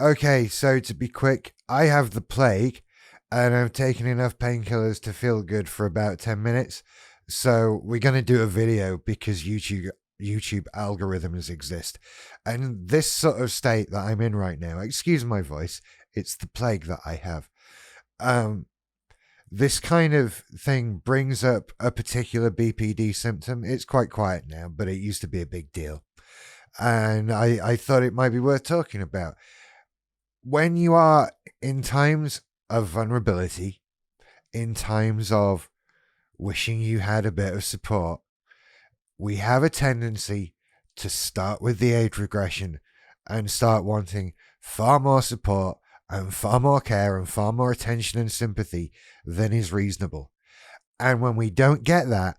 Okay, so to be quick, I have the plague and I've taken enough painkillers to feel good for about 10 minutes. So we're going to do a video because YouTube algorithms exist. And this sort of state that I'm in right now, excuse my voice, it's the plague that I have. Um this kind of thing brings up a particular BPD symptom. It's quite quiet now, but it used to be a big deal. And I thought it might be worth talking about. When you are in times of vulnerability, in times of wishing you had a bit of support, we have a tendency to start with the age regression and start wanting far more support and far more care and far more attention and sympathy than is reasonable. And when we don't get that,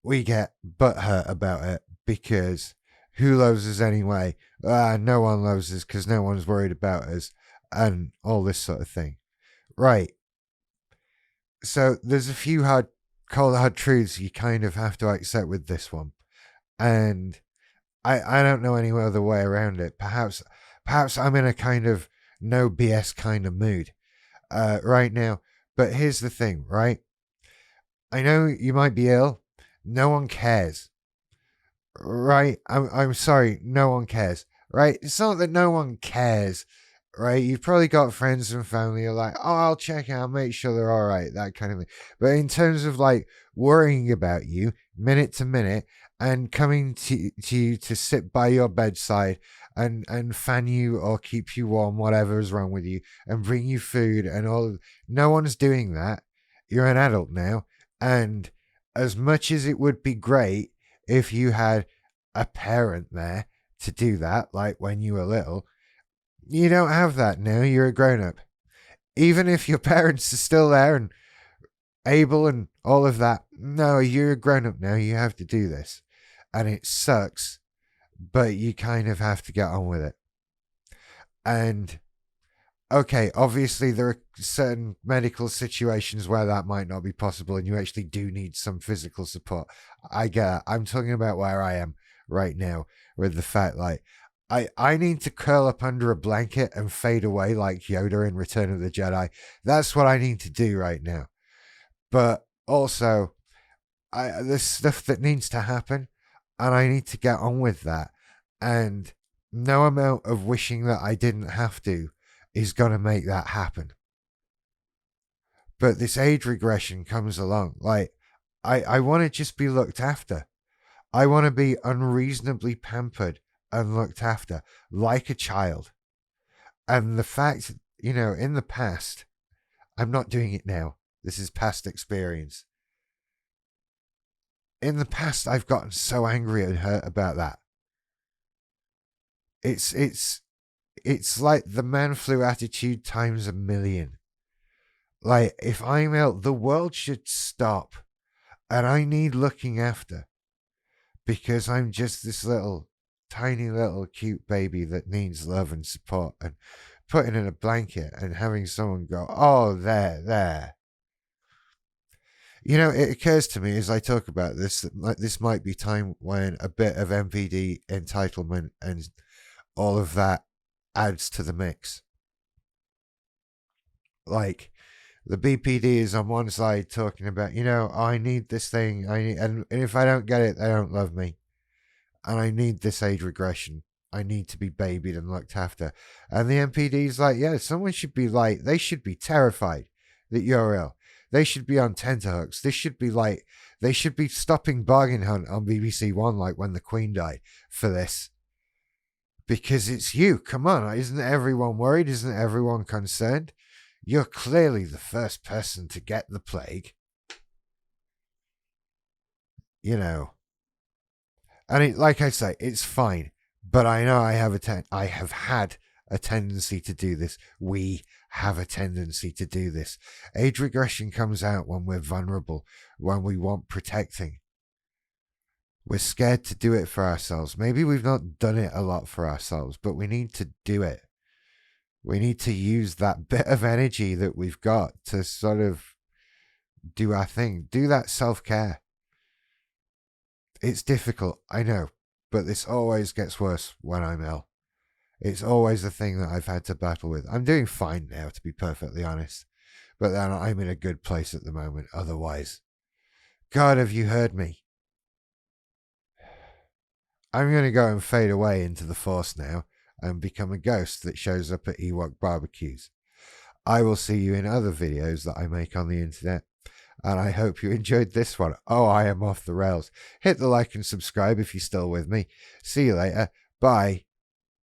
we get butthurt about it because who loves us anyway? No one loves us because no one's worried about us and all this sort of thing. Right. So there's a few cold hard truths you kind of have to accept with this one. And I don't know any other way around it. Perhaps I'm in a kind of no BS kind of mood right now. But here's the thing, right? I know you might be ill. No one cares, right? I'm sorry, no one cares, right? It's not that no one cares, right? You've probably got friends and family who are like, oh, I'll check out, make sure they're all right, that kind of thing. But in terms of like worrying about you minute to minute and coming to you to sit by your bedside and fan you or keep you warm, whatever is wrong with you, and bring you food and all, no one's doing that. You're an adult now. And as much as it would be great if you had a parent there to do that, like when you were little, you don't have that now. You're a grown up. Even if your parents are still there and able and all of that, no, you're a grown up now. You have to do this. And it sucks, but you kind of have to get on with it. And okay, obviously there are certain medical situations where that might not be possible and you actually do need some physical support. I get it. I'm talking about where I am right now with the fact like I need to curl up under a blanket and fade away like Yoda in Return of the Jedi. That's what I need to do right now. But also there's stuff that needs to happen and I need to get on with that. And no amount of wishing that I didn't have to is going to make that happen. But this age regression comes along. Like, I want to just be looked after. I want to be unreasonably pampered and looked after like a child. And the fact, in the past, I'm not doing it now. This is past experience. In the past, I've gotten so angry and hurt about that. It's like the man flu attitude times a million. Like, if I'm ill, the world should stop. And I need looking after. Because I'm just this tiny little cute baby that needs love and support. And putting in a blanket and having someone go, oh, there. It occurs to me as I talk about this that this might be time when a bit of MPD entitlement and all of that adds to the mix. Like, the BPD is on one side talking about, I need this thing, and if I don't get it, they don't love me, and I need this age regression. I need to be babied and looked after. And the MPD is like, yeah, someone should be like, they should be terrified that you're ill. They should be on tenterhooks. This should be like, they should be stopping Bargain Hunt on BBC One, like when the Queen died, for this. Because it's you. Come on, isn't everyone worried? Isn't everyone concerned? You're clearly the first person to get the plague. And like I say, it's fine. But I know I have had a tendency to do this. We have a tendency to do this. Age regression comes out when we're vulnerable, when we want protecting. We're scared to do it for ourselves. Maybe we've not done it a lot for ourselves, but we need to do it. We need to use that bit of energy that we've got to sort of do our thing, do that self-care. It's difficult, I know, but this always gets worse when I'm ill. It's always the thing that I've had to battle with. I'm doing fine now, to be perfectly honest. But then I'm in a good place at the moment, otherwise. God, have you heard me? I'm going to go and fade away into the Force now and become a ghost that shows up at Ewok barbecues. I will see you in other videos that I make on the internet. And I hope you enjoyed this one. Oh, I am off the rails. Hit the like and subscribe if you're still with me. See you later. Bye.